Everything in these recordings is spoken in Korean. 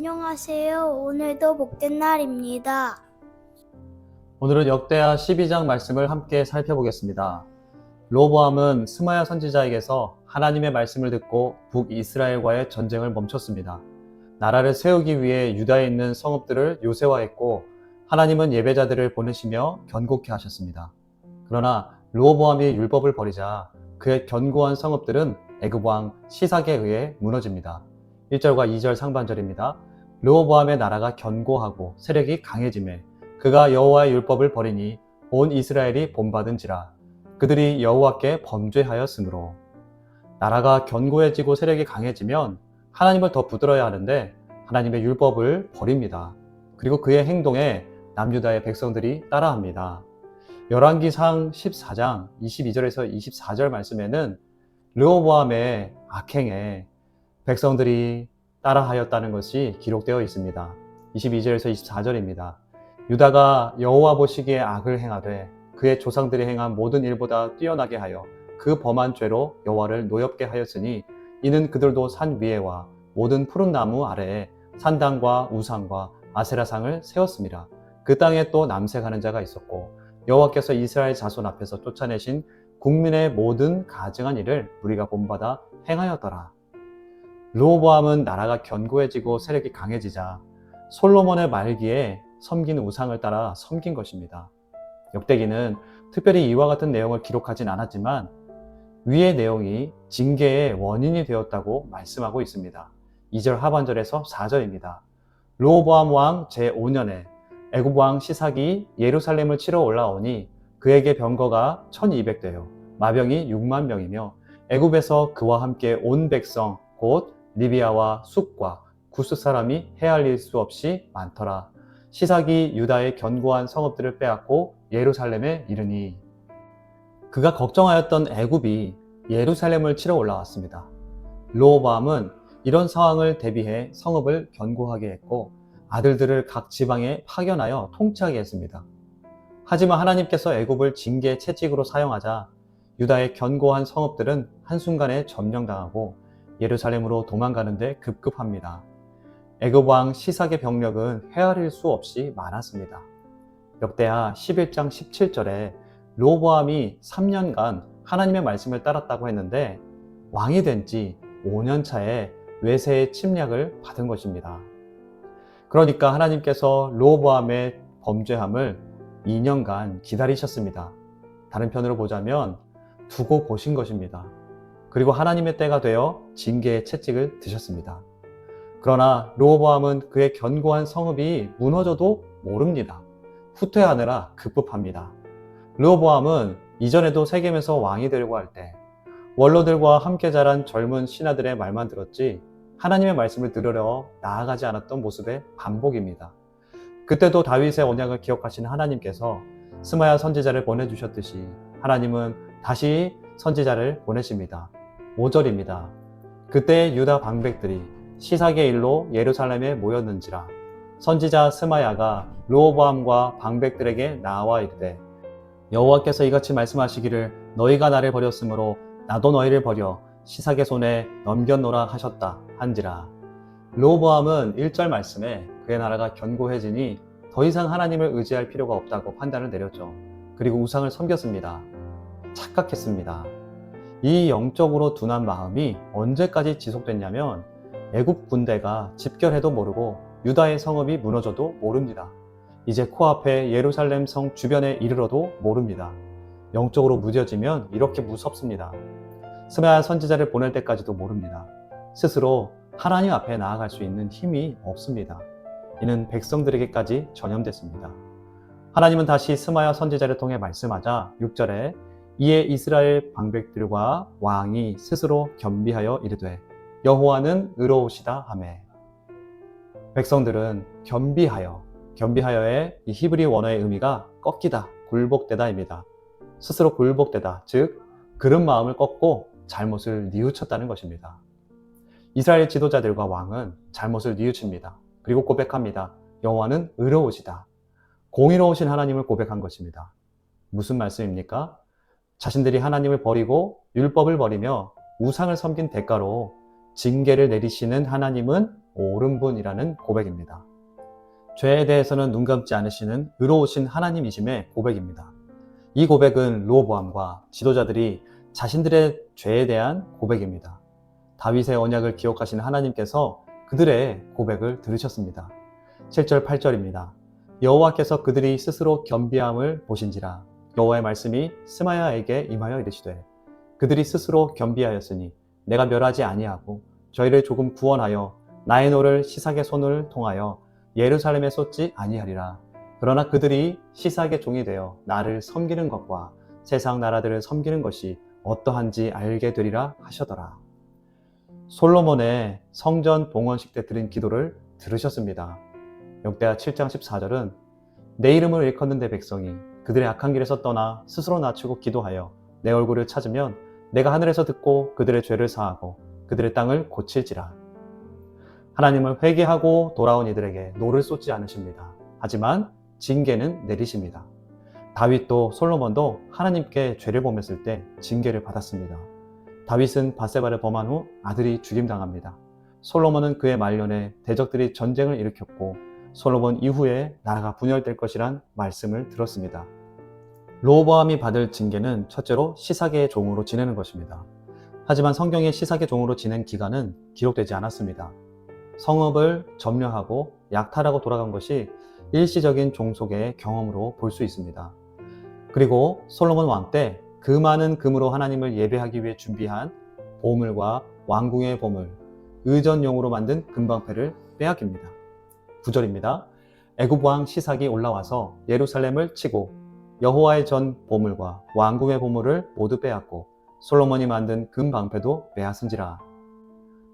안녕하세요. 오늘도 복된 날입니다. 오늘은 역대하 12장 말씀을 함께 살펴보겠습니다. 르호보암은 스마야 선지자에게서 하나님의 말씀을 듣고 북이스라엘과의 전쟁을 멈췄습니다. 나라를 세우기 위해 유다에 있는 성읍들을 요새화했고 하나님은 예배자들을 보내시며 견고케 하셨습니다. 그러나 르호보암이 율법을 버리자 그의 견고한 성읍들은 애굽 왕 시삭에 의해 무너집니다. 1절과 2절 상반절입니다. 르호보암의 나라가 견고하고 세력이 강해지매 그가 여호와의 율법을 버리니 온 이스라엘이 본받은지라. 그들이 여호와께 범죄하였으므로. 나라가 견고해지고 세력이 강해지면 하나님을 더 붙들어야 하는데 하나님의 율법을 버립니다. 그리고 그의 행동에 남유다의 백성들이 따라합니다. 열왕기상 14장 22절에서 24절 말씀에는 르호보암의 악행에 백성들이 따라하였다는 것이 기록되어 있습니다. 22절에서 24절입니다. 유다가 여호와 보시기에 악을 행하되 그의 조상들이 행한 모든 일보다 뛰어나게 하여 그 범한 죄로 여호와를 노엽게 하였으니 이는 그들도 산 위에와 모든 푸른 나무 아래에 산당과 우상과 아세라상을 세웠습니다. 그 땅에 또 남색하는 자가 있었고 여호와께서 이스라엘 자손 앞에서 쫓아내신 국민의 모든 가증한 일을 우리가 본받아 행하였더라. 르호보암은 나라가 견고해지고 세력이 강해지자 솔로몬의 말기에 섬긴 우상을 따라 섬긴 것입니다. 역대기는 특별히 이와 같은 내용을 기록하진 않았지만 위의 내용이 징계의 원인이 되었다고 말씀하고 있습니다. 2절 하반절에서 4절입니다. 르호보암 왕 제5년에 애굽 왕 시삭이 예루살렘을 치러 올라오니 그에게 병거가 1200대요 마병이 6만 명이며 애굽에서 그와 함께 온 백성 곧 리비아와 숲과 구스 사람이 헤아릴 수 없이 많더라. 시삭이 유다의 견고한 성읍들을 빼앗고 예루살렘에 이르니 그가 걱정하였던 애굽이 예루살렘을 치러 올라왔습니다. 르호보암은 이런 상황을 대비해 성읍을 견고하게 했고 아들들을 각 지방에 파견하여 통치하게 했습니다. 하지만 하나님께서 애굽을 징계 채찍으로 사용하자 유다의 견고한 성읍들은 한순간에 점령당하고 예루살렘으로 도망가는데 급급합니다. 애굽 왕 시삭의 병력은 헤아릴 수 없이 많았습니다. 역대하 11장 17절에 르호보암이 3년간 하나님의 말씀을 따랐다고 했는데 왕이 된 지 5년 차에 외세의 침략을 받은 것입니다. 그러니까 하나님께서 르호보암의 범죄함을 2년간 기다리셨습니다. 다른 편으로 보자면 두고 보신 것입니다. 그리고 하나님의 때가 되어 징계의 채찍을 드셨습니다. 그러나 르호보암은 그의 견고한 성읍이 무너져도 모릅니다. 후퇴하느라 급급합니다. 르호보암은 이전에도 세겜에서 왕이 되려고 할 때 원로들과 함께 자란 젊은 신하들의 말만 들었지 하나님의 말씀을 들으려 나아가지 않았던 모습의 반복입니다. 그때도 다윗의 언약을 기억하신 하나님께서 스마야 선지자를 보내주셨듯이 하나님은 다시 선지자를 보내십니다. 5절입니다. 그때 유다 방백들이 시삭의 일로 예루살렘에 모였는지라 선지자 스마야가 르호보암과 방백들에게 나와 이르되 여호와께서 이같이 말씀하시기를 너희가 나를 버렸으므로 나도 너희를 버려 시삭의 손에 넘겼노라 하셨다 한지라. 르호보암은 1절 말씀에 그의 나라가 견고해지니 더 이상 하나님을 의지할 필요가 없다고 판단을 내렸죠. 그리고 우상을 섬겼습니다. 착각했습니다. 이 영적으로 둔한 마음이 언제까지 지속됐냐면 애굽 군대가 집결해도 모르고 유다의 성읍이 무너져도 모릅니다. 이제 코앞에 예루살렘 성 주변에 이르러도 모릅니다. 영적으로 무뎌지면 이렇게 무섭습니다. 스마야 선지자를 보낼 때까지도 모릅니다. 스스로 하나님 앞에 나아갈 수 있는 힘이 없습니다. 이는 백성들에게까지 전염됐습니다. 하나님은 다시 스마야 선지자를 통해 말씀하자 6절에 이에 이스라엘 방백들과 왕이 스스로 겸비하여 이르되 여호와는 의로우시다 하매. 백성들은 겸비하여의 이 히브리 원어의 의미가 꺾이다, 굴복되다입니다. 스스로 굴복되다, 즉 그런 마음을 꺾고 잘못을 뉘우쳤다는 것입니다. 이스라엘 지도자들과 왕은 잘못을 뉘우칩니다. 그리고 고백합니다. 여호와는 의로우시다. 공의로우신 하나님을 고백한 것입니다. 무슨 말씀입니까? 자신들이 하나님을 버리고 율법을 버리며 우상을 섬긴 대가로 징계를 내리시는 하나님은 옳은 분이라는 고백입니다. 죄에 대해서는 눈 감지 않으시는 의로우신 하나님이심의 고백입니다. 이 고백은 르호보암과 지도자들이 자신들의 죄에 대한 고백입니다. 다윗의 언약을 기억하시는 하나님께서 그들의 고백을 들으셨습니다. 7절 8절입니다. 여호와께서 그들이 스스로 겸비함을 보신지라 여호와의 말씀이 스마야에게 임하여 이르시되 그들이 스스로 겸비하였으니 내가 멸하지 아니하고 저희를 조금 구원하여 나의 노를 시삭의 손을 통하여 예루살렘에 쏟지 아니하리라. 그러나 그들이 시삭의 종이 되어 나를 섬기는 것과 세상 나라들을 섬기는 것이 어떠한지 알게 되리라 하셨더라. 솔로몬의 성전 봉헌식 때 드린 기도를 들으셨습니다. 역대하 7장 14절은 내 이름을 일컫는 내 백성이 그들의 악한 길에서 떠나 스스로 낮추고 기도하여 내 얼굴을 찾으면 내가 하늘에서 듣고 그들의 죄를 사하고 그들의 땅을 고칠지라. 하나님을 회개하고 돌아온 이들에게 노를 쏟지 않으십니다. 하지만 징계는 내리십니다. 다윗도 솔로몬도 하나님께 죄를 범했을 때 징계를 받았습니다. 다윗은 밧세바를 범한 후 아들이 죽임당합니다. 솔로몬은 그의 말년에 대적들이 전쟁을 일으켰고 솔로몬 이후에 나라가 분열될 것이란 말씀을 들었습니다. 르호보암이 받을 징계는 첫째로 시삭의 종으로 지내는 것입니다. 하지만 성경에 시삭의 종으로 지낸 기간은 기록되지 않았습니다. 성읍을 점령하고 약탈하고 돌아간 것이 일시적인 종속의 경험으로 볼 수 있습니다. 그리고 솔로몬 왕 때 그 많은 금으로 하나님을 예배하기 위해 준비한 보물과 왕궁의 보물, 의전용으로 만든 금방패를 빼앗깁니다. 9절입니다. 애굽 왕 시삭이 올라와서 예루살렘을 치고 여호와의 전 보물과 왕궁의 보물을 모두 빼앗고 솔로몬이 만든 금방패도 빼앗은지라.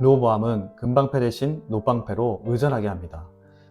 르호보암은 금방패 대신 놋방패로 의전하게 합니다.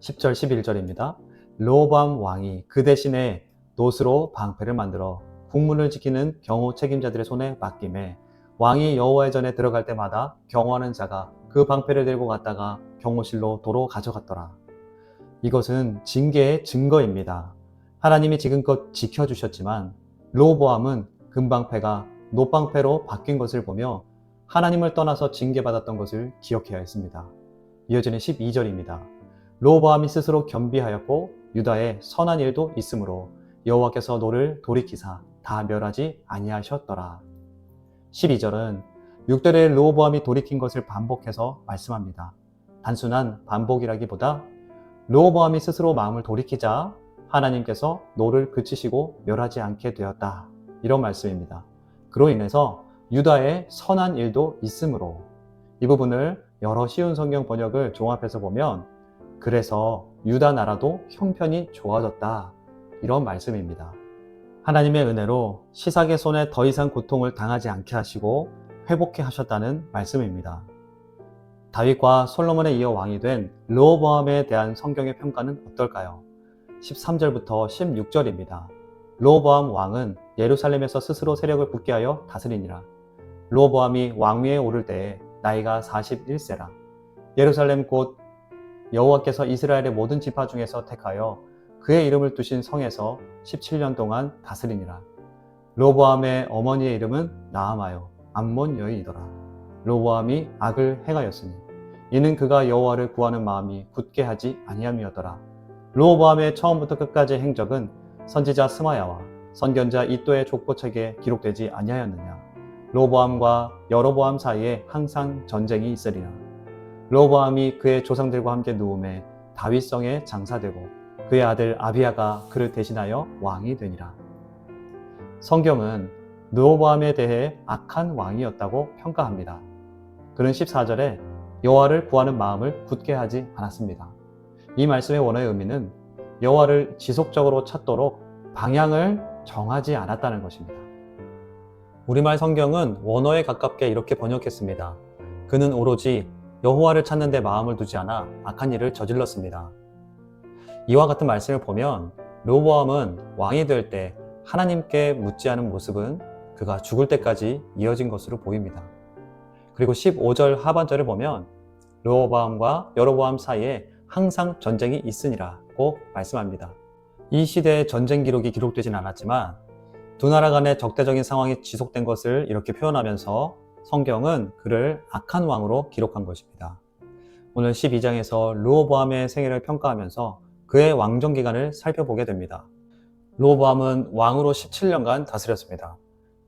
10절 11절입니다. 르호보암 왕이 그 대신에 놋으로 방패를 만들어 국문을 지키는 경호 책임자들의 손에 맡김에 왕이 여호와의 전에 들어갈 때마다 경호하는 자가 그 방패를 들고 갔다가 경호실로 도로 가져갔더라. 이것은 징계의 증거입니다. 하나님이 지금껏 지켜주셨지만 르호보암은 금방패가 놋방패로 바뀐 것을 보며 하나님을 떠나서 징계받았던 것을 기억해야 했습니다. 이어지는 12절입니다. 르호보암이 스스로 겸비하였고 유다에 선한 일도 있으므로 여호와께서 노를 돌이키사 다 멸하지 아니하셨더라. 12절은 6대의 르호보암이 돌이킨 것을 반복해서 말씀합니다. 단순한 반복이라기보다 르호보암이 스스로 마음을 돌이키자 하나님께서 노를 그치시고 멸하지 않게 되었다. 이런 말씀입니다. 그로 인해서 유다에 선한 일도 있으므로 이 부분을 여러 쉬운 성경 번역을 종합해서 보면 그래서 유다 나라도 형편이 좋아졌다. 이런 말씀입니다. 하나님의 은혜로 시삭의 손에 더 이상 고통을 당하지 않게 하시고 회복해 하셨다는 말씀입니다. 다윗과 솔로몬에 이어 왕이 된 르호보암에 대한 성경의 평가는 어떨까요? 13절부터 16절입니다. 르호보암 왕은 예루살렘에서 스스로 세력을 굳게 하여 다스리니라. 르호보암이 왕위에 오를 때에 나이가 41세라. 예루살렘 곧 여호와께서 이스라엘의 모든 지파 중에서 택하여 그의 이름을 두신 성에서 17년 동안 다스리니라. 르호보암의 어머니의 이름은 나아마요 암몬 여인이더라. 르호보암이 악을 행하였으니 이는 그가 여호와를 구하는 마음이 굳게 하지 아니함이었더라. 르호보암의 처음부터 끝까지의 행적은 선지자 스마야와 선견자 이도의 족보책에 기록되지 아니하였느냐. 르호보암과 여로보암 사이에 항상 전쟁이 있으리라. 르호보암이 그의 조상들과 함께 누움에 다윗성에 장사되고 그의 아들 아비야가 그를 대신하여 왕이 되니라. 성경은 르호보암에 대해 악한 왕이었다고 평가합니다. 그는 14절에 여호와를 구하는 마음을 굳게 하지 않았습니다. 이 말씀의 원어의 의미는 여호와를 지속적으로 찾도록 방향을 정하지 않았다는 것입니다. 우리말 성경은 원어에 가깝게 이렇게 번역했습니다. 그는 오로지 여호와를 찾는 데 마음을 두지 않아 악한 일을 저질렀습니다. 이와 같은 말씀을 보면 르호보암은 왕이 될 때 하나님께 묻지 않은 모습은 그가 죽을 때까지 이어진 것으로 보입니다. 그리고 15절 하반절을 보면 르호보암과 여로보암 사이에 항상 전쟁이 있으니라고 말씀합니다. 이 시대의 전쟁 기록이 기록되진 않았지만 두 나라 간의 적대적인 상황이 지속된 것을 이렇게 표현하면서 성경은 그를 악한 왕으로 기록한 것입니다. 오늘 12장에서 르호보암의 생애를 평가하면서 그의 왕정 기간을 살펴보게 됩니다. 르호보암은 왕으로 17년간 다스렸습니다.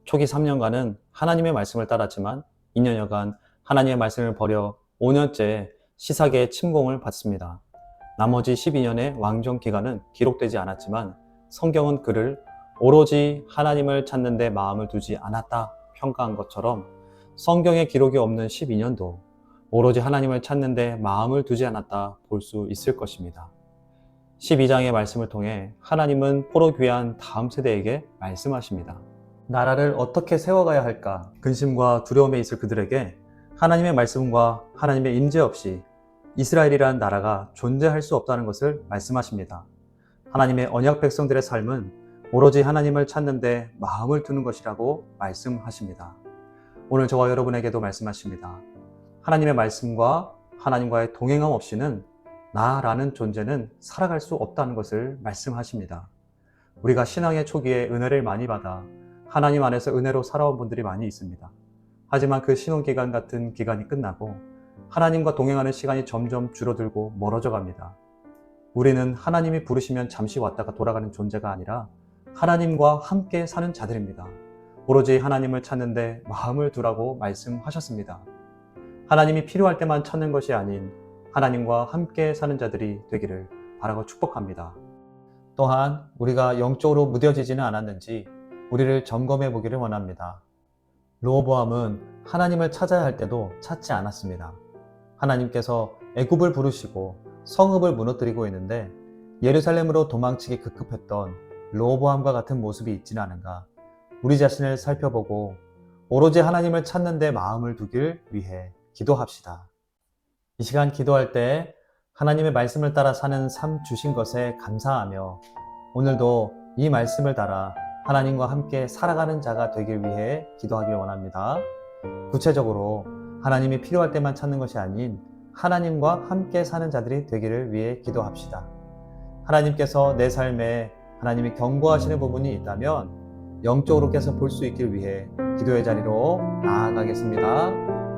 초기 3년간은 하나님의 말씀을 따랐지만 2년여간 하나님의 말씀을 버려 5년째 시삭의 침공을 받습니다. 나머지 12년의 왕정 기간은 기록되지 않았지만 성경은 그를 오로지 하나님을 찾는 데 마음을 두지 않았다 평가한 것처럼 성경에 기록이 없는 12년도 오로지 하나님을 찾는 데 마음을 두지 않았다 볼 수 있을 것입니다. 12장의 말씀을 통해 하나님은 포로 귀환 다음 세대에게 말씀하십니다. 나라를 어떻게 세워가야 할까 근심과 두려움에 있을 그들에게 하나님의 말씀과 하나님의 임재 없이 이스라엘이라는 나라가 존재할 수 없다는 것을 말씀하십니다. 하나님의 언약 백성들의 삶은 오로지 하나님을 찾는 데 마음을 두는 것이라고 말씀하십니다. 오늘 저와 여러분에게도 말씀하십니다. 하나님의 말씀과 하나님과의 동행함 없이는 나라는 존재는 살아갈 수 없다는 것을 말씀하십니다. 우리가 신앙의 초기에 은혜를 많이 받아 하나님 안에서 은혜로 살아온 분들이 많이 있습니다. 하지만 그 신혼기간 같은 기간이 끝나고 하나님과 동행하는 시간이 점점 줄어들고 멀어져 갑니다. 우리는 하나님이 부르시면 잠시 왔다가 돌아가는 존재가 아니라 하나님과 함께 사는 자들입니다. 오로지 하나님을 찾는데 마음을 두라고 말씀하셨습니다. 하나님이 필요할 때만 찾는 것이 아닌 하나님과 함께 사는 자들이 되기를 바라고 축복합니다. 또한 우리가 영적으로 무뎌지지는 않았는지 우리를 점검해 보기를 원합니다. 르호보암은 하나님을 찾아야 할 때도 찾지 않았습니다. 하나님께서 애굽을 부르시고 성읍을 무너뜨리고 있는데 예루살렘으로 도망치기 급급했던 르호보암과 같은 모습이 있지는 않은가 우리 자신을 살펴보고 오로지 하나님을 찾는 데 마음을 두길 위해 기도합시다. 이 시간 기도할 때 하나님의 말씀을 따라 사는 삶 주신 것에 감사하며 오늘도 이 말씀을 따라 하나님과 함께 살아가는 자가 되길 위해 기도하길 원합니다. 구체적으로 하나님이 필요할 때만 찾는 것이 아닌 하나님과 함께 사는 자들이 되기를 위해 기도합시다. 하나님께서 내 삶에 하나님이 경고하시는 부분이 있다면 영적으로 깨서 볼 수 있길 위해 기도의 자리로 나아가겠습니다.